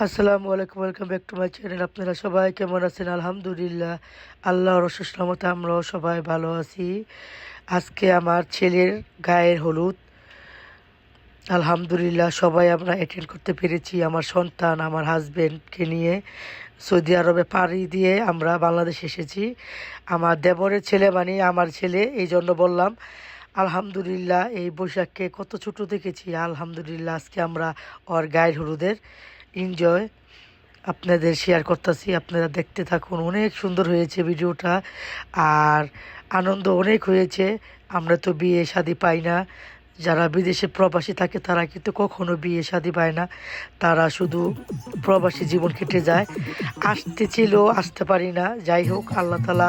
আসসালামু আলাইকুম, welcome back to my channel. আপনারা সবাই কেমন আছেন? আলহামদুলিল্লাহ, আল্লাহর অশেষ রহমতে আমরাও সবাই ভালো আছি। আজকে আমার ছেলের গায়ের হলুদ, আলহামদুলিল্লাহ সবাই আমরা অ্যাটেন্ড করতে পেরেছি। আমার সন্তান, আমার হাজব্যান্ডকে নিয়ে সৌদি আরবে পাড়ি দিয়ে আমরা বাংলাদেশ এসেছি। আমার দেবরের ছেলে মানে আমার ছেলে, এই জন্য বললাম আলহামদুলিল্লাহ। এই বৈশাখকে কত ছোট দেখেছি, আলহামদুলিল্লাহ আজকে আমরা ওর গায়ের হলুদের এনজয় আপনাদের শেয়ার করতেছি। আপনারা দেখতে থাকুন, অনেক সুন্দর হয়েছে ভিডিওটা, আর আনন্দ অনেক হয়েছে। আমরা তো বিয়ে শাদী পাই না, যারা বিদেশে প্রবাসী থাকে তারা কিন্তু কখনো বিয়ে শাদী পায় না, তারা শুধু প্রবাসী জীবন কেটে যায়। আসতে ছিল, আসতে পারি না। যাই হোক, আল্লাহ তালা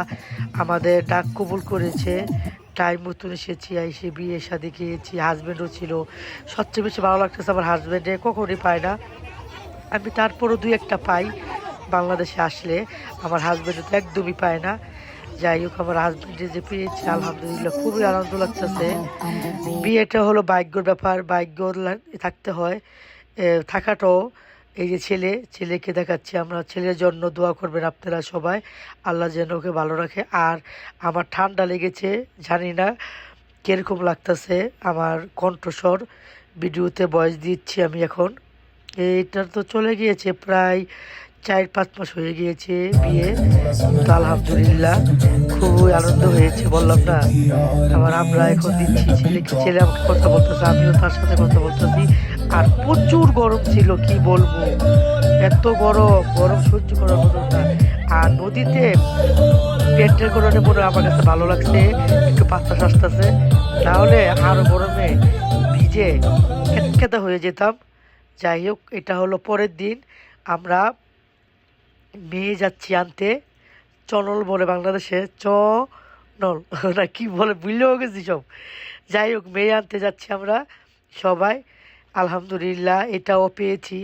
আমাদের ডাক কবুল করেছে, টাইম মতন এসেছি, এসে বিয়ে শাদী খেয়েছি। হাজব্যান্ডও ছিল, সবচেয়ে বেশি ভালো লাগতেছে আমার হাজব্যান্ডে, কখনই পায় না। আমি তারপরও দুই একটা পাই বাংলাদেশে আসলে, আমার হাজব্যান্ড তো একদমই পায় না। যাই হোক, আমার হাজব্যান্ডে যে পেয়েছি আলহামদুলিল্লাহ খুবই আনন্দ লাগতেছে। বিয়েটা হলো ভাগ্যর ব্যাপার, ভাগ্য থাকতে হয়। থাকাটাও, এই যে ছেলেকে দেখাচ্ছি আমরা, ছেলের জন্য দোয়া করবেন আপনারা সবাই, আল্লাহ যেন ওকে ভালো রাখে। আর আমার ঠান্ডা লেগেছে, জানি না কীরকম লাগতেছে আমার কণ্ঠস্বর, ভিডিওতে ভয়েস দিচ্ছি আমি এখন। এইটা তো চলে গিয়েছে প্রায় 4-5 মাস হয়ে গিয়েছে বিয়ে, কিন্তু আলহামদুলিল্লাহ খুবই আনন্দ হয়েছে। বললাম না, আমরা এখন দিচ্ছি ছেলেকে, ছেলে আমাকে কথা বলতেছে, আমিও তার সাথে কথা বলতেছি। আর প্রচুর গরম ছিল, কি বলবো, এত গরম, গরম সহ্য করার মতো না। আর নদীতে পেটের গরমে মনে হয় আমার কাছে ভালো লাগছে, একটু বাতাস আসতেছে, নাহলে আরো গরমে ভিজে খেতখেতে হয়ে যেতাম। যাই হোক, এটা হলো পরের দিন, আমরা মেয়ে যাচ্ছি আনতে। চনল বলে বাংলাদেশে, নল না কি বলে বুঝলেও গেছি সব। যাই হোক, মেয়ে আনতে যাচ্ছি আমরা সবাই, আলহামদুলিল্লাহ এটাও পেয়েছি।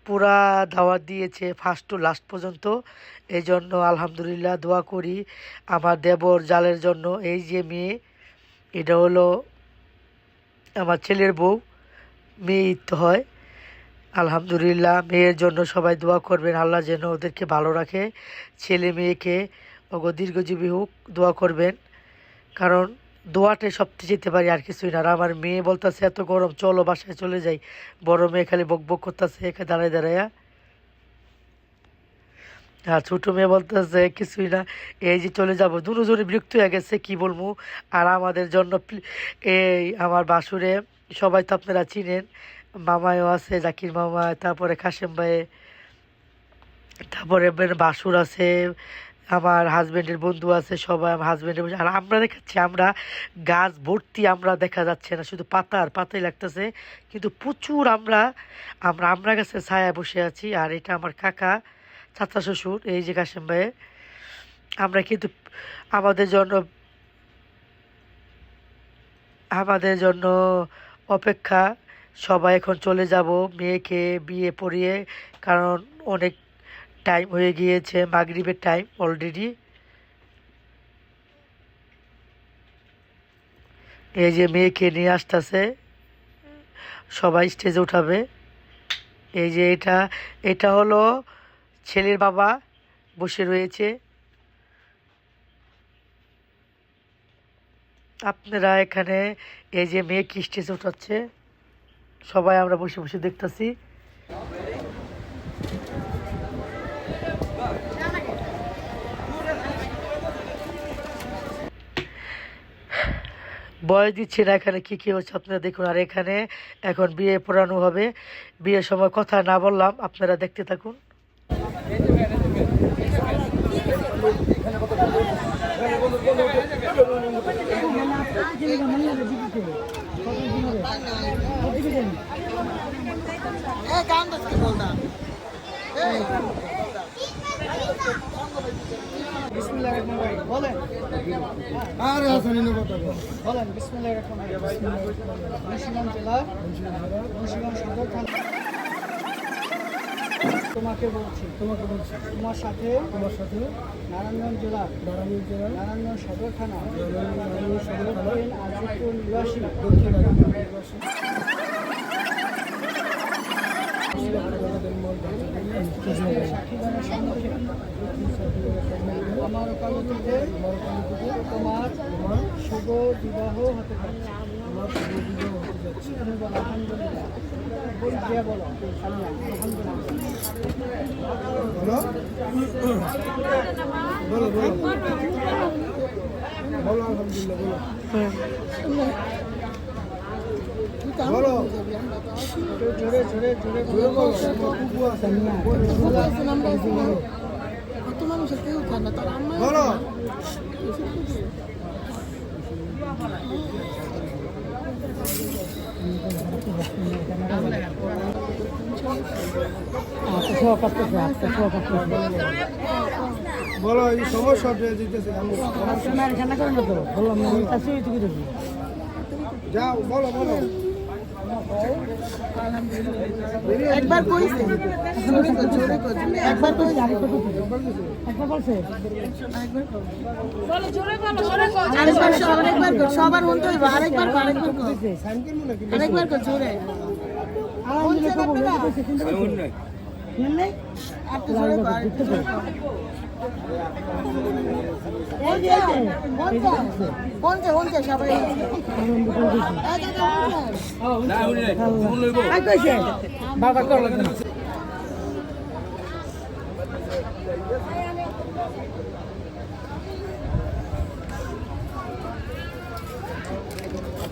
পুরা দাওয়াত দিয়েছে ফার্স্ট টু লাস্ট পর্যন্ত, এই জন্য আলহামদুলিল্লাহ দোয়া করি আমার দেবর জালের জন্য। এই যে মেয়ে, এটা হলো আমার ছেলের বউ, মেয়ে তো হয়। আলহামদুলিল্লাহ মেয়ের জন্য সবাই দোয়া করবেন, আল্লাহ যেন ওদেরকে ভালো রাখে, ছেলে মেয়েকে ওগো দীর্ঘজীবী হোক, দোয়া করবেন। কারণ দোয়াতে সবচেয়ে যেতে পারি, আর কিছুই না। আর আমার মেয়ে বলতেছে এত গরম, চলো বাসায় চলে যাই। বড় মেয়ে খালি বক বক করতেছে এখানে দাঁড়ায় দাঁড়াইয়া, আর ছোটো মেয়ে বলতেছে কিছুই না, এই যে চলে যাবো। দুজনে বিরক্ত হয়ে গেছে, কি বলবো। আর আমাদের জন্য এই আমার বাসুরে, সবাই তো আপনারা চিনেন, মামাও আছে, জাকির মামা, তারপরে কাশেম ভাই, তারপরে বাসুর আছে, আমার হাজব্যান্ডের বন্ধু আছে, সবাই আমার হাজব্যান্ডের। আর আমরা দেখাচ্ছি, আমরা গাছ ভর্তি, আমরা দেখা যাচ্ছে না, শুধু পাতা আর পাতাই লাগতেছে, কিন্তু প্রচুর আমরা আমরা আমরা গাছের ছায়া বসে আছি। আর এটা আমার কাকা, চাচা শ্বশুর, এই যে কাশেম ভাই। আমরা কিন্তু আমাদের জন্য আমাদের জন্য অপেক্ষা, সবাই এখন চলে যাব মেয়েকে বিয়ে পড়িয়ে, কারণ অনেক টাইম হয়ে গিয়েছে, মাগরিবের টাইম অলরেডি। এই যে মেয়েকে নিয়ে আসতেছে, সবাই স্টেজে উঠাবে। এই যে এটা এটা হলো ছেলের বাবা বসে রয়েছে, আপনারা এখানে। এই যে মেয়ে কি স্টেজে উঠাচ্ছে, সবাই আমরা বসে বসে দেখতেছি। বয়স দিচ্ছে না, এখানে কি কি হচ্ছে আপনারা দেখুন। আর এখানে এখন বিয়ে পড়ানো হবে, বিয়ের সময় কথা না বললাম, আপনারা দেখতে থাকুন। বলেন আরে হাসানিন কথা বলেন। বিসমিল্লাহির রহমানির রহিম। মুন্সিগঞ্জ জেলা, মুন্সিগঞ্জ সদর থানা। তোমাকে বলছি তোমার সাথে নারায়ণগঞ্জ জেলা, নারায়ণগঞ্জ সদর থানা, দক্ষিণ আজিমপুর নিবাসী, আমার ওকালতিতে তোমার শুভ বিবাহ হতে যাচ্ছে। তুমি বলো আলহামদুলিল্লাহ। যে বলো আলহামদুলিল্লাহ। বলো বলো বলো আলহামদুলিল্লাহ বলো বলো জোরে জোরে জোরে বলো। বলো বলো এই সমস্যা দিতেছে যাও বলো বলো একবার কইছে একবার কইছে একবার বলছে বলো জোরে বলো আরেকবার কর সবার মনতে হইব আরেকবার কর জোরে বাবা করলো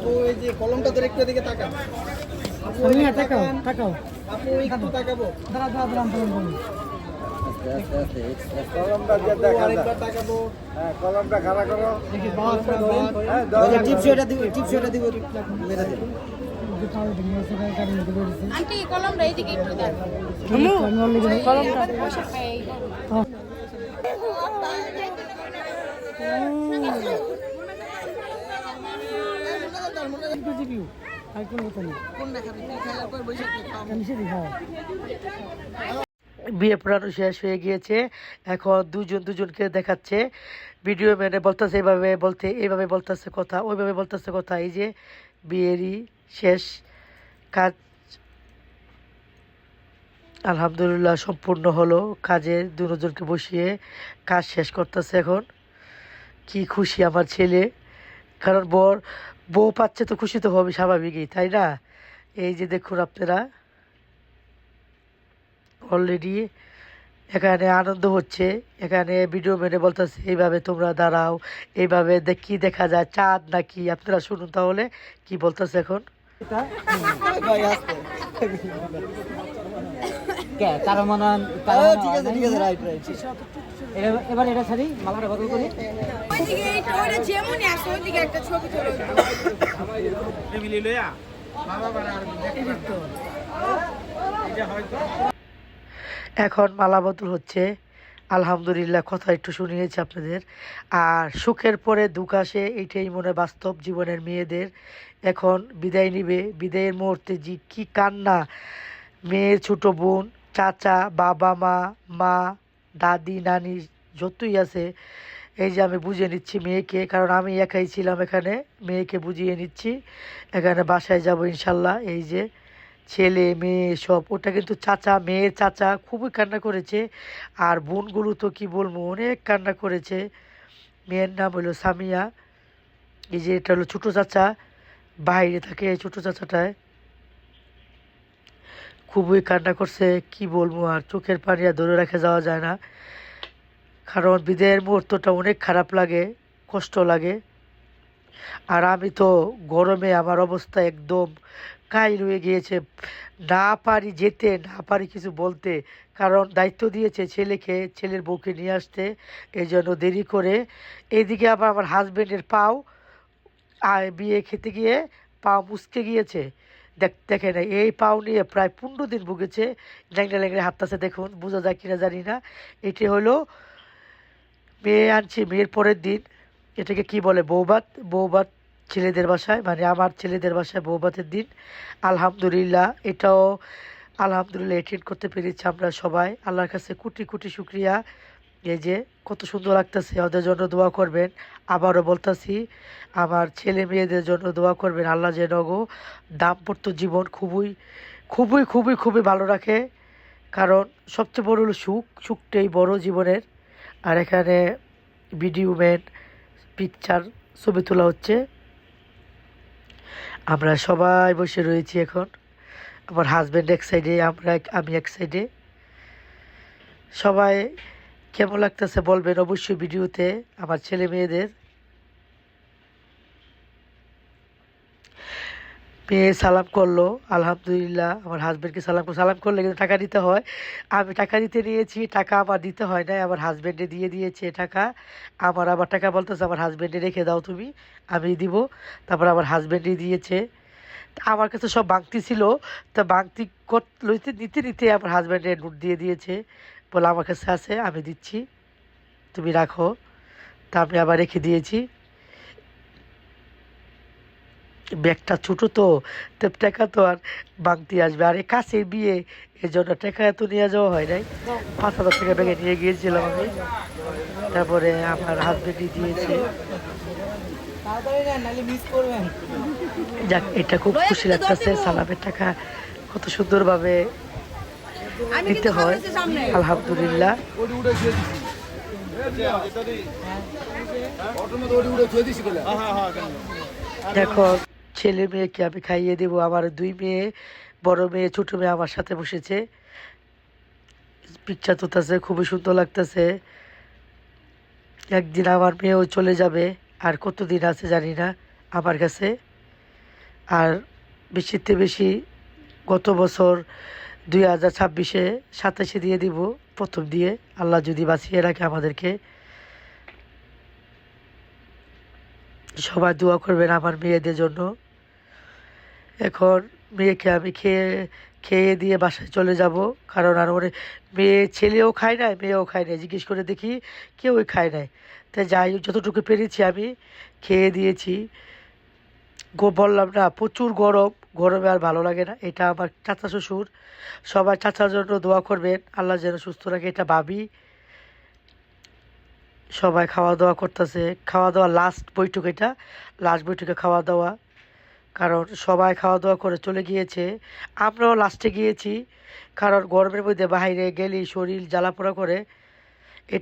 ওই যে কলমটা ধরে একটু দিকে তাকাও। তাকাও তাকাও আপু একটু তাকাবো। দাঁড়া দাঁড়া কলমটা দিয়ে দেখা যায়। তাকাবো। হ্যাঁ, কলমটা খাড়া করো। দেখি বাস হ্যাঁ, দাও। টিপসটা দিব মেরে দে। আন্টি কলমটা এইদিকে একটু দেন কলমটা বসে খাই বিয়ে পড়ানো শেষ হয়ে গিয়েছে, এখন দুজন দুজনকে দেখাচ্ছে। ভিডিও ম্যানে বলতেছে এইভাবে বলতেছে কথা, ওইভাবে বলতেছে কথা। এই যে বিয়েরই শেষ কাজ আলহামদুলিল্লাহ সম্পূর্ণ হলো। কাজে দুজনকে বসিয়ে কাজ শেষ করতেছে। এখন কি খুশি আমার ছেলে, কারণ বউ পাচ্ছে তো খুশি তো হবে স্বাভাবিকই, তাই না? এই যে দেখুন আপনারা অলরেডি এখানে আনন্দ হচ্ছে। এখানে ভিডিও মেনে বলতেছে এইভাবে তোমরা দাঁড়াও, এইভাবে কি দেখা যায় চাঁদ নাকি। আপনারা শুনুন তাহলে কি বলতেছে এখন। এবার এটা ছাড়ি মালাটা বদল করি। এখন মালা বদল হচ্ছে। আলহামদুলিল্লাহ, কথা একটু শুনিয়েছি আপনাদের। আর সুখের পরে দুঃখ আসে, এইটাই মনে বাস্তব জীবনের মেয়েদের। এখন বিদায় নিবে, বিদায়ের মুহূর্তে যে কি কান্না, মেয়ের ছোট বোন, চাচা, বাবা মা, দাদি, নানি যতই আছে, এই যে আমি বুঝিয়ে নিচ্ছি মেয়েকে, কারণ আমি একাই ছিলাম এখানে। মেয়েকে বুঝিয়ে নিচ্ছি, এখানে বাসায় যাব ইনশাল্লাহ। এই যে ছেলে মেয়ে সব, ওটা কিন্তু চাচা, মেয়ের চাচা খুবই কান্না করেছে। আর বোনগুলো তো কি বলবো, অনেক কান্না করেছে। মেয়ের নাম হলো সামিয়া। এই যে এটা হলো ছোটো চাচা, বাইরে থাকে এই ছোটো চাচাটায়। খুবই কান্না করছে, কি বলবো আর, চোখের পানি আর ধরে রাখা যাওয়া যায় না। কারণ বিদায়ের মুহূর্তটা অনেক খারাপ লাগে, কষ্ট লাগে। আর আমি তো গরমে আমার অবস্থা একদম কাইল হয়ে গিয়েছে। না পারি যেতে, না পারি কিছু বলতে, কারণ দায়িত্ব দিয়েছে ছেলেকে, ছেলের বউকে নিয়ে আসতে, এই জন্য দেরি করে। এইদিকে আবার আমার হাজব্যান্ডের পাও বিয়ে খেতে গিয়ে পা মুচকে গিয়েছে। দেখেন এই পাও নিয়ে প্রায় 15 দিন ভুগেছে, ল্যাংড়া ল্যাংড়া হাঁটতেছে। দেখুন বোঝা যায় কিনা জানি না। এটি হলো মেয়ে আনছি মেয়ের পরের দিন, এটাকে কি বলে বৌভাত ছেলেদের বাসায়, মানে আমার ছেলেদের বাসায় বৌভাতের দিন। আলহামদুলিল্লাহ, এটাও আলহামদুলিল্লাহ অ্যাটেন্ড করতে পেরেছি আমরা সবাই। আল্লাহর কাছে কোটি কোটি শুক্রিয়া। এই যে কত সুন্দর লাগতেছে, ওদের জন্য দোয়া করবেন। আবারও বলতেছি, আমার ছেলে মেয়েদের জন্য দোয়া করবেন। আল্লাহ যেন গো দাম্পত্য জীবন খুবই খুবই খুবই খুবই ভালো রাখে, কারণ সবচেয়ে বড় হলো সুখটাই বড় জীবনের। আর এখানে ভিডিও ম্যান পিকচার ছবি তোলা হচ্ছে। আমরা সবাই বসে রয়েছি এখন। আমার হাজব্যান্ড এক সাইডে, আমি এক সাইডে। সবাই কেমন লাগতেছে বলবেন অবশ্যই ভিডিওতে। আমার ছেলে মেয়েদের মেয়ে সালাম করলো, আলহামদুলিল্লাহ। আমার হাজব্যান্ডকে সালাম করলে কিন্তু টাকা দিতে হয়। আমি টাকা দিতে নিয়েছি, টাকা আমার দিতে হয় না, আমার হাজব্যান্ডে দিয়ে দিয়েছে টাকা। আবার টাকা বলতেছে আমার হাজব্যান্ডে রেখে দাও তুমি, আমি দিব। তারপর আমার হাজব্যান্ডই দিয়েছে। তা আমার কাছে সব বাংতি ছিল, তা বাংতি লইতে নিতে নিতে আমার হাজব্যান্ডে নোট দিয়ে দিয়েছে, বলে আমার কাছে আছে আমি দিচ্ছি, তুমি রাখো। তা আমি আবার রেখে দিয়েছি। ব্যাগটা ছোটো তো, তো টাকা তো আর বাংতি আসবে, আর এই কাছের বিয়ে, এর জন্য টাকা এত নিয়ে যাওয়া হয় নাই। 5,000 টাকা ব্যাগে নিয়ে গিয়েছিলাম আমি। তারপরে আমার হাজবেন্ডই দিয়েছে। যাক, এটা খুব খুশি লাগতেছে। সালামের টাকা কত সুন্দরভাবে দিতে হয়, আলহামদুলিল্লাহ। দেখো, ছেলে মেয়েকে আমি খাইয়ে দেবো। আমার 2 মেয়ে, বড় মেয়ে ছোট মেয়ে আমার সাথে বসেছে, পিকচার তুলতেছে, খুবই সুন্দর লাগতেছে। একদিন আমার মেয়েও চলে যাবে, আর কতদিন আছে জানি না আমার কাছে। আর বেশিতে বেশি গত বছর 2026-এ 27-এ দিয়ে দিব, প্রথম দিয়ে, আল্লাহ যদি বাঁচিয়ে রাখে আমাদেরকে। সবাই দোয়া করবেন আমার মেয়েদের জন্য। এখন মেয়েকে আমি খেয়ে দিয়ে বাসায় চলে যাব, কারণ আর ওরে ছেলেও খায় নাই, মেয়েও খায় নাই। জিজ্ঞেস করে দেখি, কেউই খায় নাই। তাই যাই হোক, যতটুকু পেরেছি আমি খেয়ে দিয়েছি। বললাম না, প্রচুর গরম, গরমে আর ভালো লাগে না। এটা আমার চাচা শ্বশুর, সবাই চাচার জন্য দোয়া করবেন, আল্লাহ যেন সুস্থ রাখে। এটা ভাবি, সবাই খাওয়া দাওয়া করতেছে। খাওয়া দাওয়া লাস্ট বৈঠক, এটা লাস্ট বৈঠকে খাওয়া দাওয়া, কারণ সবাই খাওয়া দাওয়া করে চলে গিয়েছে। আমরাও লাস্টে গিয়েছি, কারণ গরমের মধ্যে বাইরে গেলেই শরীর জ্বালাপোড়া করে। এটা